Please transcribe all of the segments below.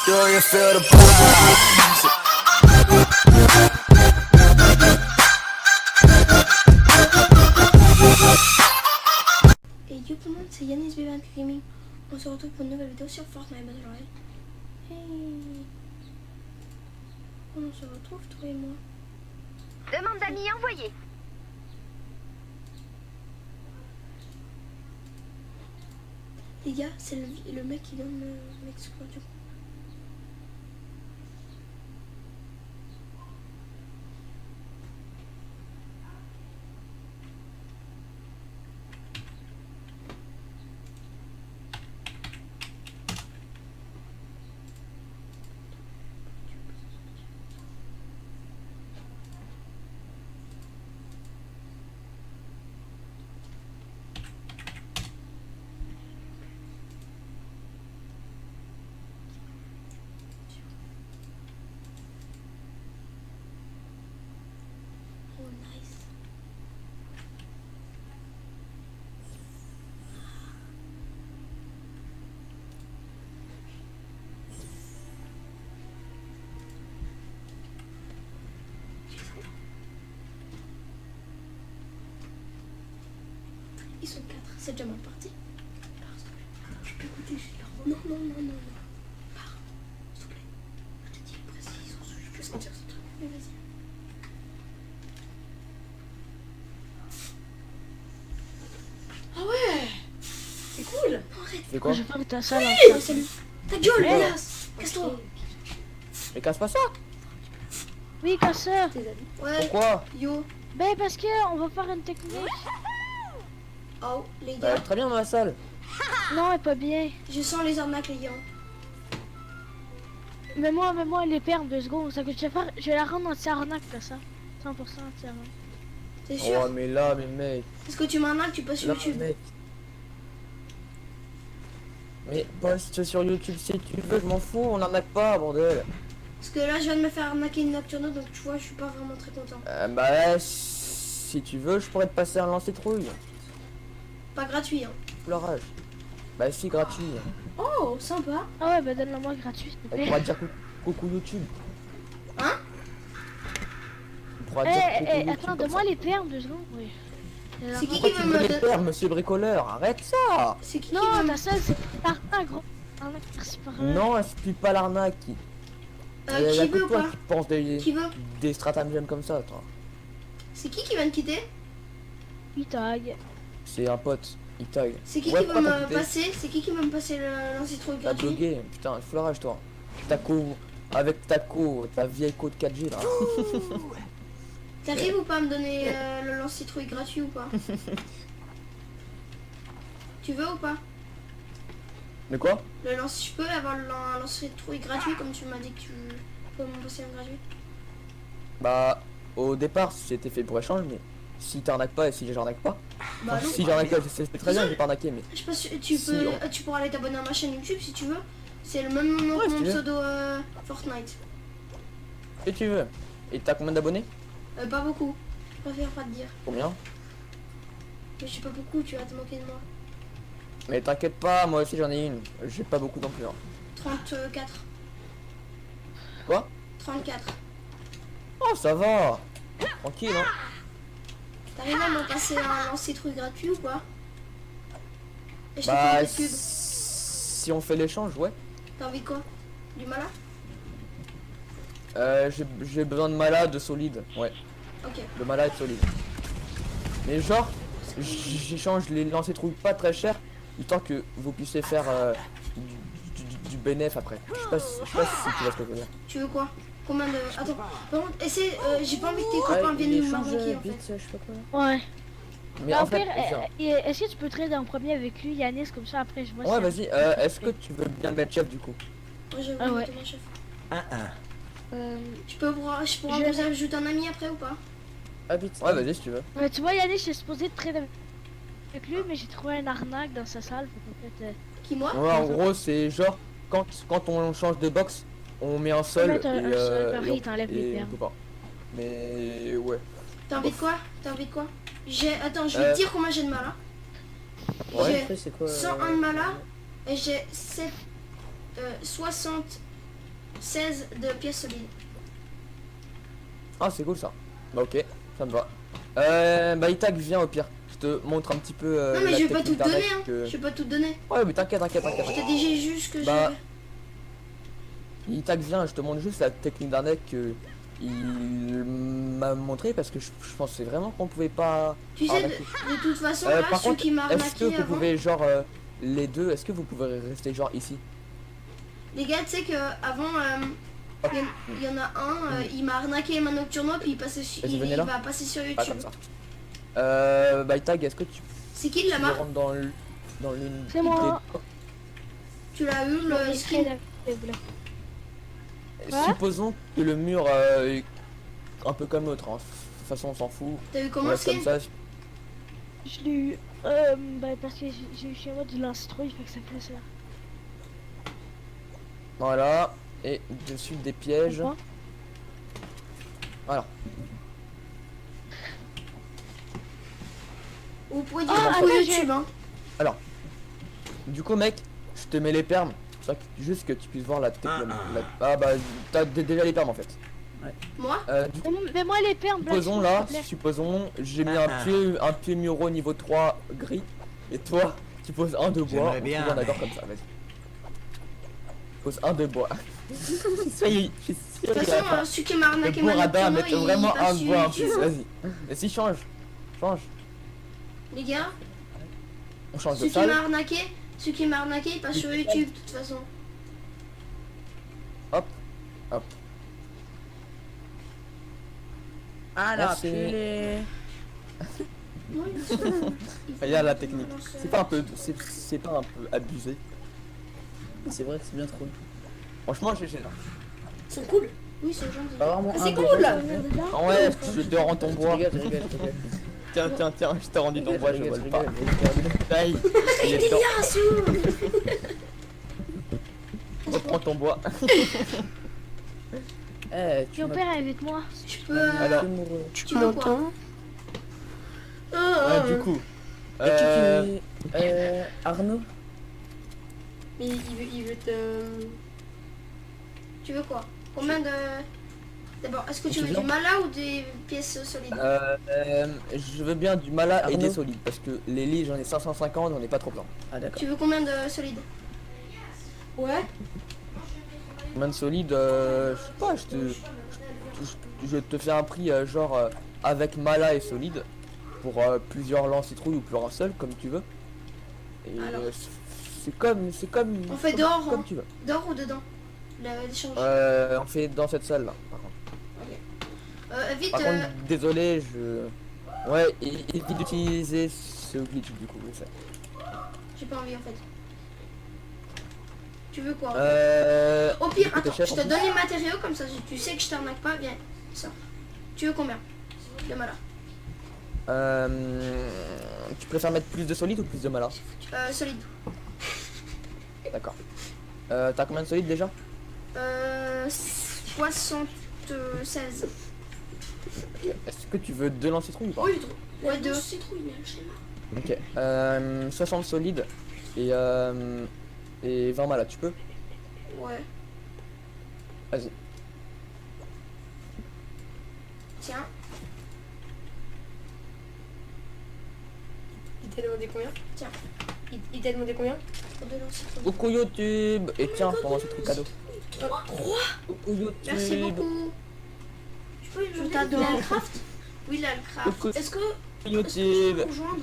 Do you feel the vibes? Et yo tout le monde, c'est Yanis B20 Gaming. On se retrouve pour une nouvelle vidéo sur Fortnite Battle Royale. Hey. On se retrouve toi et moi. Demande d'amis envoyée. Les gars, c'est le mec qui donne l'explosion. Oh nice. Ils sont 4, c'est déjà mal parti. Tu peux écouter juste leur voix. Non, non, non, non, non. Pars, s'il te plaît. Je te dis précis, ils sont sous. Je peux sentir ce truc. Mais vas-y. Ah ouais. C'est cool. Arrête. C'est quoi? Je vais faire ta salle. Oh, salut. Ta gueule, Hélas. Casse-toi. Mais casse pas ça! Oui, casseur. Tes amis. Ouais. Pourquoi? Yo. Ben parce que on va faire une technique. Oh, les Bah, gars. très bien dans la salle. Non, elle est pas bien. Je sens les arnaques, les gars. Mais moi, les perles 2 secondes. Ça que je vais la rendre anti-arnaque, ça. 100% anti-arnaque. T'es sûr? Oh, mais là, mais mec. Parce que tu m'arnaques, tu passes sur Là, YouTube. mec. Mais poste sur YouTube si tu veux, je m'en fous, on arnaque pas, bordel. Parce que là, je viens de me faire arnaquer une nocturne, donc tu vois, je suis pas vraiment très content. Bah, si tu veux, je pourrais te passer un lancer trouille. Pas gratuit, hein. La rage. Bah, si, gratuit. Oh, sympa. Ah ouais, bah donne-le moi gratuit, s'il te On plaît. pourra dire coucou YouTube. Hein? On pourra dire coucou YouTube. Attends, comme donne-moi ça. les perles 2 secondes. Oui. C'est qui Pourquoi qui tu veut veux me les donner? faire, monsieur le bricoleur? Arrête ça! C'est qui Non, veut me... ta salle, c'est l'arnaque, gros. Arnaque, merci par là. Non, c'est pas l'arnaque. qui Y'a veut que ou toi pas? qui penses Qui veut? des stratagèmes comme ça, toi. C'est qui vient de quitter? Oui, tag. C'est un pote, il tag. C'est qui Ouais, veut pourquoi t'as me quitté? passer? C'est qui veut me passer le l'ancitron T'as gratuit? blogué, putain, il faut la rage, toi. Taco, avec Taco, ta vieille code 4G là. T'arrives ou pas à me donner le lance-citrouille gratuit ou pas? Tu veux ou pas? Mais quoi? Le lance, je peux avoir le lance-citrouille gratuit comme tu m'as dit que tu peux me passer un gratuit? Bah, au départ, c'était fait pour échange, mais si t'arnaques pas et si j'arnaque pas. Bah non. Si j'arnaque pas, c'est très bien, j'ai pas arnaqué, mais. Je sais pas si tu Si, peux, on- tu pourras aller t'abonner à ma chaîne YouTube si tu veux. C'est le même nom Ouais, que si mon tu veux. pseudo Fortnite. Si tu veux. Et t'as combien d'abonnés? Pas beaucoup. Je préfère pas te dire. Combien? Mais je sais pas beaucoup, tu vas te moquer de moi. Mais t'inquiète pas, moi aussi j'en ai une. J'ai pas beaucoup non plus. Hein. 34. Quoi? 34. Oh, ça va. Tranquille, hein. T'arrives à me passer un lance-citrouille gratuit ou pas? Et je te Bah, fais une pub. si on fait l'échange, ouais. T'as envie de quoi? Du malin? J'ai besoin de malade solide, ouais. Ok. De malade solide. Mais genre, j'échange les lancers trouilles pas très cher, histoire que vous puissiez faire du bénéf après. Je sais pas si tu vois ce que je veux dire. Tu veux quoi? Combien de... Attends. Par contre, essaie... j'ai pas envie que tes copains viennent m'arnaquer en fait. Ouais. Mais Bah, en au fait, pire, est-ce que tu peux trade en premier avec lui, Yanis, comme ça après je vois ouais, si- vas-y, est-ce que tu veux bien le mettre chef du coup? Moi j'avoue, Ah ouais. mon chef. Euh, Je pourrais Je- vous ajouter un ami après ou pas? Ah vite. Ouais, vas-y si tu veux. tu vois, Yanis, j'ai supposé trade avec lui, mais j'ai trouvé un arnaque dans sa salle. Donc, en fait, Qui moi? Ouais, en gros, c'est genre, quand on change de box, on met un sol mettre un sol, pareil, et t'enlèves les on perles. peut pas. Mais ouais. T'as envie de quoi? T'as envie de quoi? J'ai... Attends, je vais te dire combien j'ai de malin. Ouais. J'ai 101 de malin et j'ai 60 16 de pièces solides. Ah, c'est cool ça. Bah, ok, ça me va. Bah, Itag, viens au pire. Je te montre un petit peu. Non mais la je vais pas technique tout te donner, d'arnaque hein. que- Je vais pas tout te donner. Ouais, mais t'inquiète. Je te dis juste que Bah, je... Itag, viens, je te montre juste la technique d'arnaque que il m'a montré parce que je pensais vraiment qu'on pouvait pas. Tu sais, arnaquer. de toute façon, là, Par ceux contre, qui m'a est-ce que arnaqué vous avant... pouvez, genre, les deux, est-ce que vous pouvez rester, genre, ici? Les gars, tu sais qu'avant, il y en a un, il m'a arnaqué ma Nocturno, puis Vas-y, venez il là. va passer sur Pas YouTube. comme ça. Bah, Itag, est-ce que tu C'est qui la tu map? rentres dans l'une C'est moi. Tu l'as eu, le skin? Ouais. Supposons que le mur est un peu comme l'autre, hein. De toute façon, on s'en fout. T'as eu On comment le reste skin? comme ça. Je l'ai eu bah, parce que j'ai eu chez moi du lance-citrouille, fait que ça fait ça. Voilà. Et dessus des pièges. Pourquoi? Voilà. Vous pouvez dire Ah, sur attends, YouTube, hein. Du coup, mec, je te mets les permes. Juste que tu puisses voir la Ah bah, t'as déjà les permes en fait. Moi? Du coup, Mais moi les perles, supposons là, j'ai mis un pied murau niveau 3 gris. Et toi, tu poses un de bois. J'aimerais On bien, se met d'accord mais- comme ça, vas-y. Pose un de bois. Ça y est, je suis sûr De toute qu'il va façon, pas. celui qui m'a Le arnaqué ma bourradin, Nocturno, mettre il vraiment passe un sur bois en plus, YouTube. vas-y. Et si change. Les gars, On change de celui qui salle. m'a arnaqué, il passe sur YouTube, de toute façon. Ah là, Merci. purée. Non, il faut- il faut- Regarde la technique. il faut lancer- C'est pas un peu abusé. C'est vrai que c'est bien trop. Franchement, j'ai là. Ils sont cool. Oui, c'est gentil. Pas vraiment C'est un cool bon là. Ah ouais, je te rends ton Je bois. rigole, je rigole. Tiens, je t'ai rendu ton bois, je vole pas. rigole. Aïe, il est temps. Reprends ton bois. Eh, tu Mon père est avec moi. Je peux... Alors, Tu m'entends? du coup. Arnaud. Mais il veut te... Tu veux quoi? Combien de... D'abord, est-ce que tu veux viens du mala ou des pièces solides? Je veux bien du mala et Arnaud. des solides parce que les lits j'en ai 550, on est pas trop plein. Ah d'accord. Tu veux combien de solides? Ouais. Combien de solides je sais pas, je te fais un prix genre avec mala et solide pour plusieurs lance-citrouilles ou pour un seul comme tu veux. Et Alors. c'est comme On fait dehors, comme hein. tu veux. Dehors ou dedans? L'échange. On fait dans cette salle là par contre. Vite, Par contre, désolé, ouais, évite d'utiliser ce glitch du coup, je sais. j'ai pas envie en fait. Tu veux quoi? Au Du pire, coup, t'es attends, chef, je en te plus. donne les matériaux comme ça, tu sais que je t'arnaque pas, viens, ça. Tu veux combien? De mala. Tu préfères mettre plus de solide ou plus de mala? Solide. D'accord. T'as combien de solide déjà? 76. Est-ce que tu veux 2 lance-citrouilles ou pas? Oui, ouais, 2. Ok. 60 solides et 20 mala, tu peux? Ouais. Vas-y. Tiens. Il t'a demandé combien? Tiens. Il t'a demandé combien? Pour 2 lancers. Coucou YouTube. Et tiens, pour lancer truc cadeau. 3. Coucou YouTube. Merci beaucoup. Je t'adore. L'Alcraft? Oui, l'Alcraft. Coucou Est-ce que YouTube. vous rejoindre?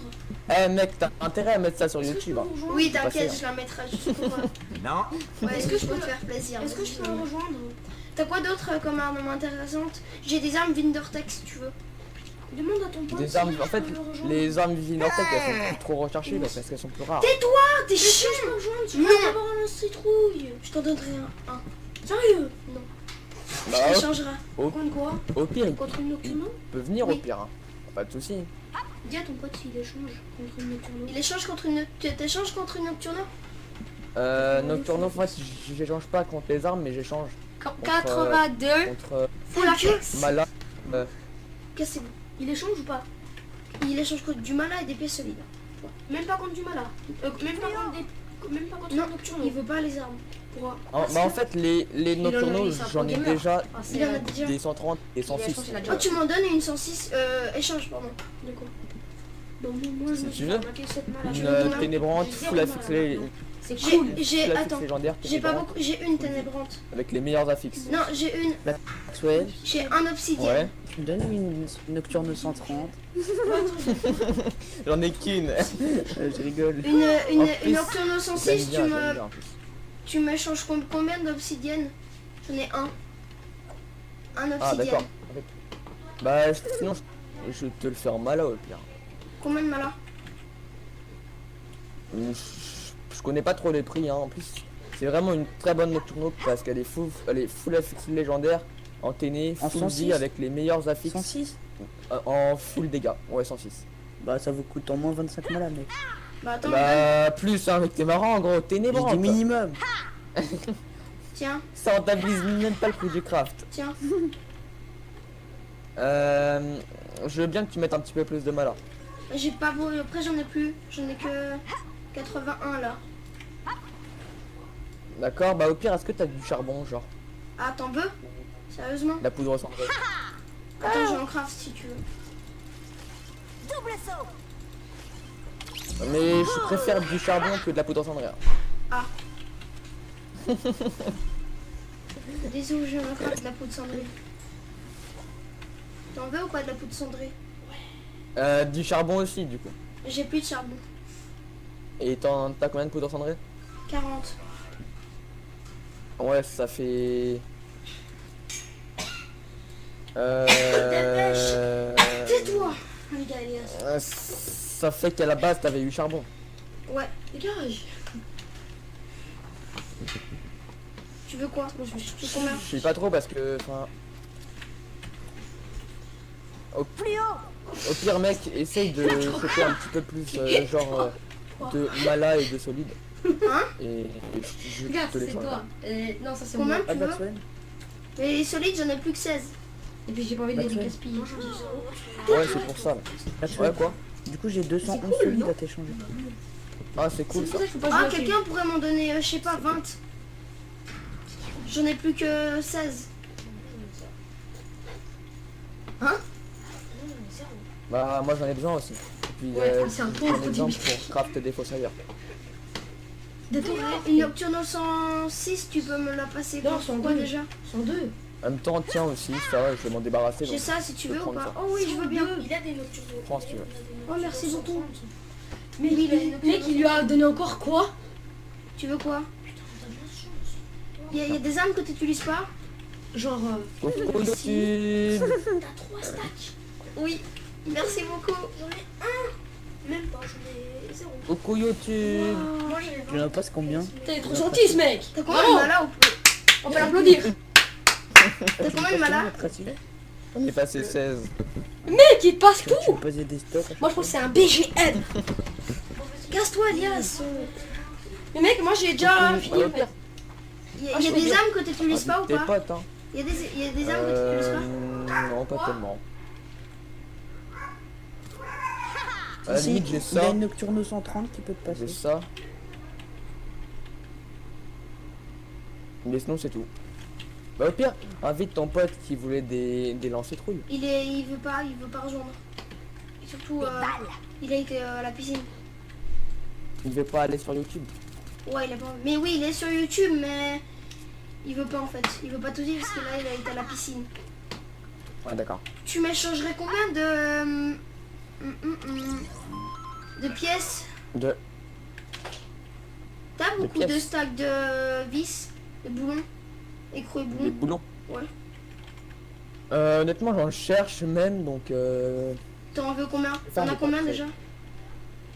Eh mec, t'as intérêt à mettre ça sur YouTube. Hein. Oui, Pas t'inquiète, sûr. je la mettrai juste pour... Non. Ouais, est-ce que je peux te faire plaisir? Est-ce que je peux me rejoindre? T'as quoi d'autre comme arme intéressante? J'ai des armes Vindertech si tu veux. Demande à ton pote. Des armes, en fait, les armes Vinortec elles sont plus trop recherchées parce qu'elles sont plus rares. Ah, t'es chiant! Je peux rejoindre, tu vas avoir un citrouille. Je t'en donnerai un. Sérieux? Non. Bah, Je t'échangerai. au- Contre quoi? au pire, il Contre une Nocturno? peut venir Oui. au pire. Hein. Pas de soucis. Dis à ton pote s'il échange contre une Nocturno. Il échange contre une... Tu t'échanges contre une Nocturno? Nocturno, en fait, j'échange pas contre les armes, mais j'échange 82. contre Faut la caisse. Mala. Cassez-vous. Il échange ou pas? Il échange contre du mala et des pièces solides. Même pas contre du mala. Même pas contre des... Même pas contre une Nocturno. Il veut pas les armes. Pourquoi Bah en fait les nocturnaux c'est un j'en ai pro gamer. déjà Ah, Il en a déjà. des 130 et Je pense 106. qu'il a Oh, déjà. tu m'en donnes une 106 échange, pardon. De quoi? Bon, moi, Si je me tu suis veux. remarqué cette maladie. Une J'en ai ténébrante full affix C'est J'ai, cool. j'ai, attends, légendaire j'ai pas ténébrante, beaucoup, j'ai une ténébrante. avec les meilleurs affixes. Non, j'ai une, Maxwell, j'ai un obsidienne. Ouais, tu me donnes une nocturne 130. j'en ai qu'une. Je rigole. Une, En plus, une Nocturno 106, J'aime bien, j'aime bien, en plus. tu m'échanges combien d'obsidienne? J'en ai un. Un Ah obsidienne. d'accord. Bah sinon je te le fais en mala au pire. Combien de malin? Je connais pas trop les prix hein. En plus c'est vraiment une très bonne nocturno parce qu'elle est full affix légendaire en TN, En full 106? vie avec les meilleurs affixes 106? en full dégâts. Ouais 106. Bah ça vous coûte en moins 25 malades mec. Bah attends, Bah plus hein, mec t'es marrant gros, J'ai ténébrante. dit minimum. tiens, Ça rentabilise même pas le prix du craft. tiens. Je veux bien que tu mettes un petit peu plus de mala. J'ai pas beau, après j'en ai plus. J'en ai que 81 là. D'accord, bah au pire est-ce que t'as du charbon genre? Ah, t'en veux? Sérieusement? La poudre cendrée. Attends, j'en craft si tu veux. Mais je préfère du charbon que de la poudre cendrée. Désolé, je me craft de la poudre cendrée. T'en veux ou pas de la poudre cendrée? Du charbon aussi du coup. J'ai plus de charbon. Et t'as combien de poudre cendrée? 40. Ouais, ça fait... Tais-toi, les gars, Elias. Ça fait qu'à la base t'avais eu charbon. Ouais. Dégage. Tu veux quoi? Moi, je me suis Tu veux combien? Je sais pas trop parce que... Enfin... Au pire mec, essaye de choper un petit peu plus genre de mala et de solide. Hein? Et je Regarde, te les c'est change. toi. Non, ça c'est Combien moi. Ah tu veux? Maxwell. Mais les solides, j'en ai plus que 16. Et puis j'ai pas envie de les Maxwell. gaspiller. Ouais, c'est pour ça. Ouais, Maxwell. quoi? Du coup j'ai 211 cool, solides non à t'échanger. Ah, c'est C'est cool pour ça. ça qu'il faut pas Ah, jouer à quelqu'un pourrait m'en donner, je sais pas, 20. J'en ai plus que 16. Bah moi j'en ai besoin aussi. Et puis Ouais, c'est un pauvre, j'en ai besoin dis- pour craft des fossoyeurs. Une Nocturno 106, tu peux me la passer Non, pour quoi 102. déjà? 102. En même temps, tiens aussi, ça, je vais m'en débarrasser. J'ai Donc, ça si tu peux veux ou prendre pas? ça. Oh oui, je veux bien. Il a des nocturnes. prends si tu veux. Oh, merci beaucoup. Mais mec, il lui a donné encore quoi? Tu veux quoi? Il y a des armes que tu n'utilises pas? Genre. Coucou YouTube. T'as 3 stacks. Oui, merci beaucoup. J'en ai un. Même pas, j'en ai 0. Coucou YouTube. Moi j'en ai Je ne passe combien? T'es trop gentil ce mec. T'as combien de malin On peut l'applaudir. T'as combien de malin? On est passé 16. Mec, il passe Tu tout. me posais des stocks. Moi je trouve que c'est un BGM. Casse-toi, Elias. Mais mec, moi j'ai déjà fini. Bah, au pire, Il y a des armes que tu n'utilises pas ou tes pas? potes, hein. Il y a des armes que tu n'utilises pas? Non, pas tellement. À la Si, limite, j'ai il y a ça. une Nocturno 130 qui peut te J'ai passer. ça. Mais sinon, c'est tout. Bah, au pire, invite ton pote qui voulait des lancers trouilles. Il veut pas rejoindre. Et surtout, il a été à la piscine. Il veut pas aller sur YouTube. Ouais, il a pas. Mais oui, il est sur YouTube, mais il veut pas en fait. Il veut pas tout dire parce que là, il a été à la piscine. Ouais, d'accord. Tu m'échangerais combien de pièces? De... T'as beaucoup de pièces. stacks de vis, de boulons, écrou et Des boulons. boulons. Ouais. Honnêtement, j'en cherche même, donc... T'en veux combien? Ça, T'en as j'ai combien pas fait. déjà?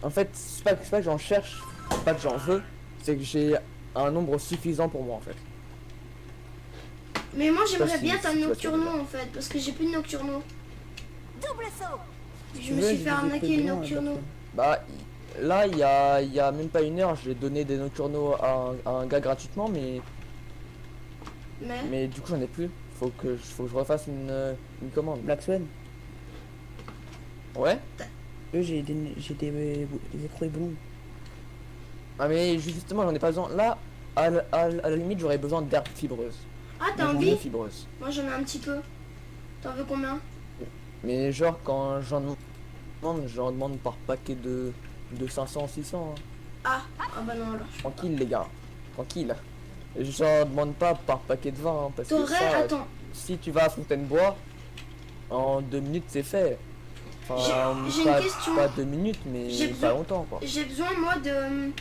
En fait, c'est pas que j'en cherche, c'est pas que j'en veux, c'est que j'ai un nombre suffisant pour moi, en fait. Mais moi j'aimerais si- bien ta si tu vois ce que je veux nocturno dire. en fait, parce que j'ai plus de nocturno. Je Tu me veux, suis j'ai fait des arnaquer épées une blancs, nocturno. Là, il y a même pas une heure, j'ai donné des nocturnos à un gars gratuitement, mais du coup, j'en ai plus. Faut que je refasse une commande. Black Swan. Ouais. Eux j'ai des écrous et boulons. Ah, mais justement, j'en ai pas besoin. Là, à la limite, j'aurais besoin d'herbes fibreuses. Ah, t'as Des envie? journaux fibreuses. Moi j'en ai un petit peu. T'en veux combien? Mais genre, quand j'en demande par paquet de 500, 600. Hein. Ah bah non alors. Tranquille, les gars. Tranquille. J'en demande pas par paquet de 20. Hein, parce que T'aurais. ça, Attends. si tu vas à Fontainebleau, en 2 minutes, c'est fait. Enfin, J'ai une pas, question. pas 2 minutes, mais J'ai pas besoin- longtemps, quoi. J'ai besoin moi de.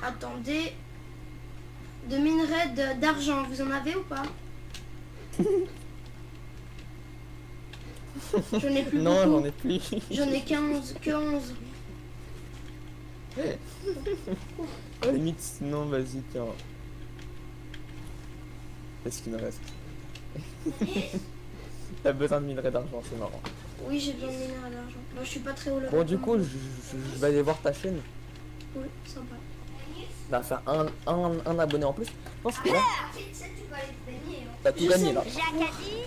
Attendez. De minerais d'argent. Vous en avez ou pas? J'en ai plus Non, beaucoup. j'en ai plus. J'en ai 15, que 11. À la limite, sinon, vas-y, tiens. Qu'est-ce qu'il me reste? T'as besoin de minerais d'argent, c'est marrant. Oui, j'ai besoin de minerais d'argent. Moi, je suis pas très haut level. Bon, du coup, je vais aller voir ta chaîne. Oui, sympa. On va faire un abonné en plus. Je pense que là, t'as tout gagné là.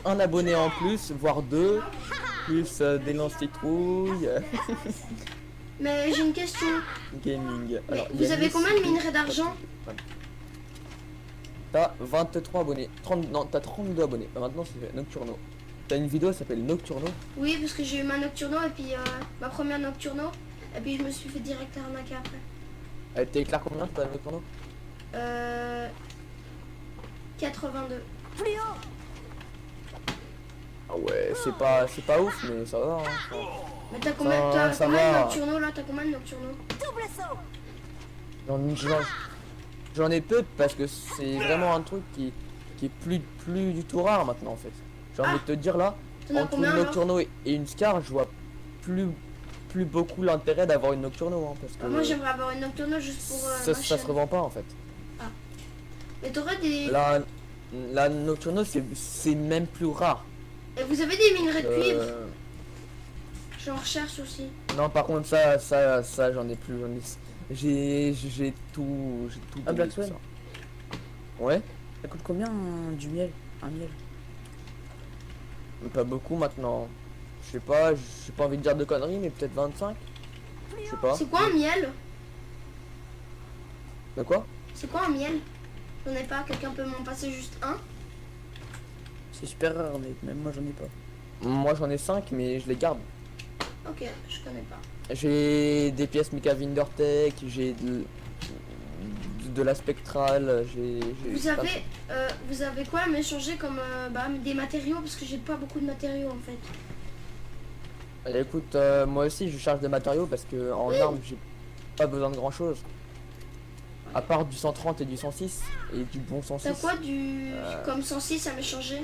Un abonné en plus, voire 2. Plus des lance-citrouilles. Mais j'ai une question. Gaming. Mais Alors, il y vous a avez Miss- combien de minerais d'argent? T'as 23 abonnés. 30, non, t'as 32 abonnés. Bah, maintenant, c'est Nocturno. T'as une vidéo, elle s'appelle Nocturno. Oui, parce que j'ai eu ma Nocturno et puis ma première Nocturno. Et puis je me suis fait direct arnaquer après. Elle t'éclaire combien ta Nocturno? 82. Ah ouais, c'est pas ouf, mais ça va. Hein. Mais t'as combien, Ça combien de va. Nocturno là? T'as combien de Nocturno? J'en ai peu parce que c'est vraiment un truc qui est plus du tout rare maintenant en fait. J'ai envie de te dire là, T'en as entre combien une alors? Nocturno et une Scar, je vois plus beaucoup l'intérêt d'avoir une Nocturno hein, parce que Moi j'aimerais avoir une Nocturno juste pour ça, ma ça chaîne. se revend pas en fait. Mais t'aurais des... La Nocturno c'est même plus rare. Et vous avez des minerais de cuivre? Euh, J'en recherche aussi. Non par contre ça j'en ai plus. J'ai tout Ah, donné, Black tout Swan. ça. Ouais, Ça coûte combien du miel? Un miel? pas beaucoup maintenant. Je sais pas, j'ai pas envie de dire de conneries mais peut-être 25. Je sais pas. C'est quoi un miel? De quoi? C'est quoi un miel? J'en ai pas, quelqu'un peut m'en passer juste un? C'est super rare, mais même moi j'en ai pas. Moi j'en ai 5 mais je les garde. Ok, je connais pas. J'ai des pièces Mecha Vindertech, j'ai de la spectrale, j'ai Vous avez quoi à m'échanger comme des matériaux? Parce que j'ai pas beaucoup de matériaux en fait. Écoute, moi aussi je charge des matériaux parce que en armes j'ai pas besoin de grand chose. À part du 130 et du 106 et du bon 106. T'as quoi du... comme 106 à m'échanger?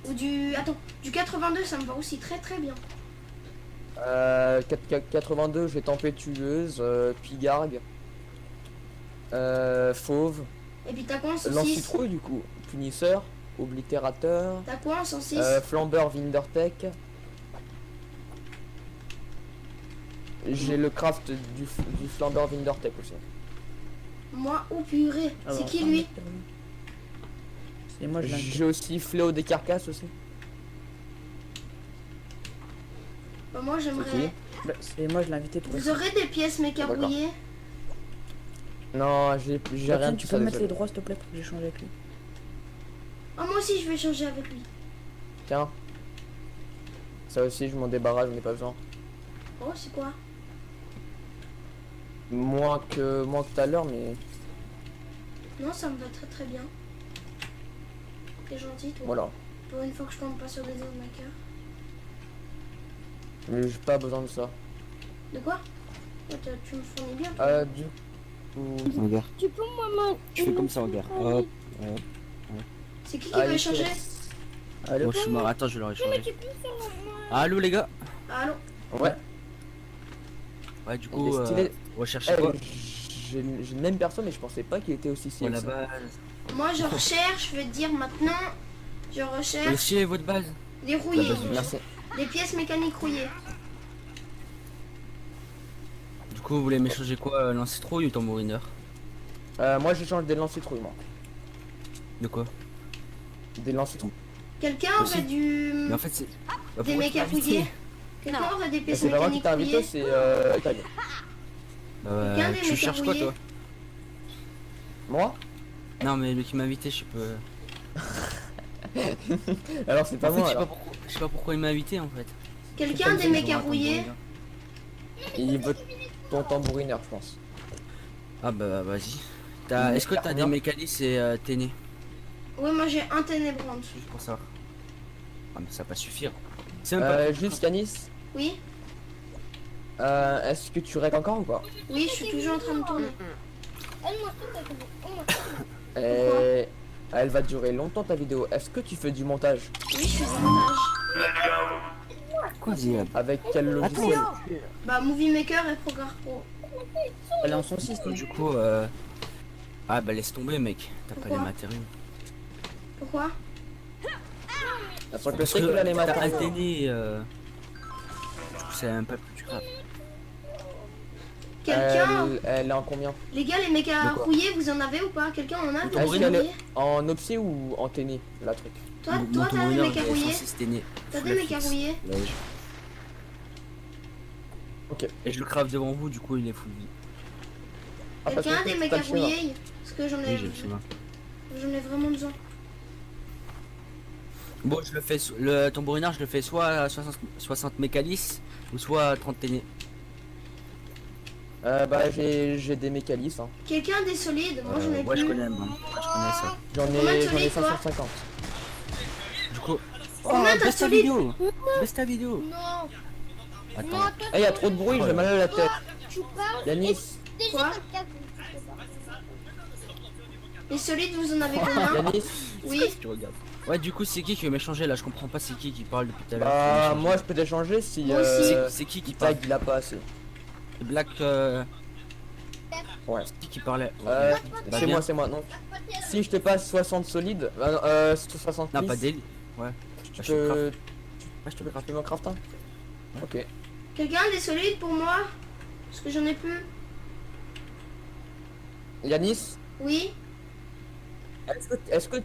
Ou du... Attends, du 82 ça me va aussi très très bien. 82 j'ai tempétueuse, pigargue, fauve, Et puis t'as quoi en 106? lance-citrouille du coup, punisseur, oblitérateur, T'as quoi en 106? flambeur Vindertech. J'ai le craft du flambeur Vindertech aussi. Moi, oh purée, c'est Alors, qui lui? Et moi je l'invite. J'ai aussi fléau des carcasses aussi. Bah, moi j'aimerais... Bah, c'est moi je l'ai invité pour. Vous aurez des pièces méca D'accord. brouillées? Non, j'ai rien Attends, de tu tout peux ça. me mettre les désolé. droits s'il te plaît pour que j'échange avec lui. Oh, moi aussi je vais échanger avec lui. Tiens. Ça aussi, je m'en débarrasse, j'en ai pas besoin. Oh, c'est quoi? Moins que tout à l'heure, mais Non, ça me va très très bien. T'es gentil toi. voilà. Pour une fois que je tombe pas sur des arnaqueurs. Mais j'ai pas besoin de ça. De quoi? Oh, tu me fournis bien toi. Du coup. Regarde. Je fais comme ça, regarde. Hop. C'est qui Ah, veut échanger? Allô? Moi je suis mort. Attends, je vais leur échanger. Allô les gars. Allô? Ouais. Ouais, du Il coup, est stylé. recherchez Eh, quoi? j'ai le même perso, mais je pensais pas qu'il était aussi stylé. Ouais, la que ça. base. Moi je recherche, je vais te dire maintenant. Je recherche Aussi votre base. des rouillés. La base du Merci. Des pièces mécaniques rouillées. Du coup, vous voulez m'échanger quoi? Lance-citrouille ou tambourineur? Moi, j'échange des lance-citrouilles, moi. De quoi? Des lance-citrouilles. Quelqu'un Aussi. aurait du... Mais en fait, c'est. Bah, des pourquoi méca tu m'as invité? rouillés? Quelqu'un aurait des Et pièces c'est pas moi qui mécaniques t'ai invité, rouillées? c'est Tag. Bah, Quelqu'un des tu méca cherches quoi rouillés? toi? Moi? Non, mais le qui m'a invité, je sais pas. Alors c'est pas En fait, moi je sais pas alors. pourquoi, je sais pas pourquoi il m'a invité en fait. Quelqu'un des mecs à rouiller? Il veut ton tambourineur, je pense. Ah bah vas-y. Il Est-ce que perd t'as des combien mécanismes et ténés? Oui, moi j'ai un ténébrant en dessous. Juste pour ça. Ah mais ça va pas suffire. C'est même pas... Juste Yanis, Oui, est-ce que tu règles encore ou pas? oui, je suis toujours en train de tourner. Et elle va durer longtemps ta vidéo. Est-ce que tu fais du montage? Oui, je fais du montage. Quoi, Zia? Avec quel logiciel? Bah, Movie Maker et Programme Pro. Elle est en son 6, Du coup, ah bah laisse tomber mec, t'as pas les Pourquoi matériaux. Pourquoi? Parce que je Parce sais qu'il a les que t'as un matériaux. téné, du coup c'est même pas plus grave. Quelqu'un? Elle est en combien? Les gars, les mecs à De quoi rouiller, vous en avez ou pas? Quelqu'un en a? Est-ce Toi, qu'elle est- En obsé ou en téné, la truc? toi, Mon t'as des tombourineur, mecs à il est rouiller? censé se téner. T'as Full des mecs à fixe. rouiller? Ouais, Ok. Et je le crave devant vous, du coup il est full vie. Ah, parce Quelqu'un que des mecs t'as à le schéma. rouiller? Parce que Oui, j'ai le schéma. j'en ai vraiment besoin. Bon, je le fais, le tambourineur, je le fais soit à 60 mécalis ou soit à 30 ténés. Bah j'ai des mécalis, hein. Quelqu'un a des solides? Moi, j'en ai Ouais, je plus. connais, moi. Ouais, je connais ça. J'en Combien de ai solides, toi 550. Du coup. Combien t'as de baisse ta solides? vidéo! Baisse ta vidéo! Non, Attends. Eh, y a trop de bruit, j'ai mal à la tête. tu parles Yanis, Quoi? Les solides, vous en avez combien? Yanis, Oui. Tu regardes. Ouais, du coup, c'est qui veut m'échanger là? Je comprends pas c'est qui parle depuis tout à l'heure. bah moi je peux t'échanger si Moi aussi. C'est qui parle? tag il a pas assez. Black. Ouais. C'est qui parlait? Euh, Bah, c'est bien. moi non. Si je te passe 60 solides, 60 Non, pas lisses, daily. Ouais. tu bah, je te le peux... Ouais, je te le Tu m'en craftes un? Ok. Quelqu'un a des solides pour moi? Parce que j'en ai plus. Yanis, Oui. est-ce que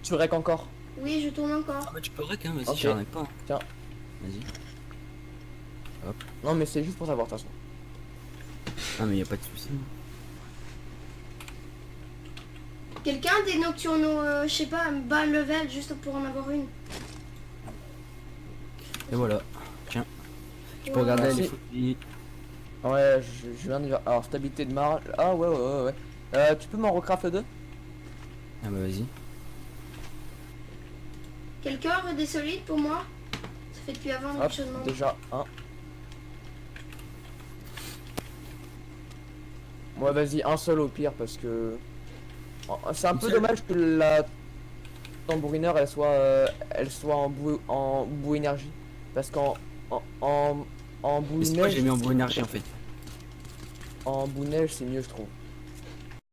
tu règles encore? Oui, je tourne encore. Ah, bah, tu peux rec, hein, vas-y, Ok. j'en ai pas. Hein. Tiens. Vas-y. Non mais c'est juste pour savoir de toute façon. Ah, mais y a pas de soucis. Quelqu'un a des nocturnaux, je sais pas, bas level juste pour en avoir une. Et voilà. Tiens. Tu peux Ouais. regarder Merci. les fouilles. Ouais, je viens de dire. Alors stabilité de marge. Ah ouais. Tu peux m'en recraft 2? Ah, bah vas-y. Quelqu'un aurait des solides pour moi? Ça fait depuis avant Hop, quelque chose de déjà un. Moi vas-y un seul au pire parce que c'est un Une peu seule? dommage que la tambourineur elle soit en bout énergie parce qu'en bout Mais c'est quoi, neige j'ai mis en bout énergie en fait. en bout neige c'est mieux je trouve.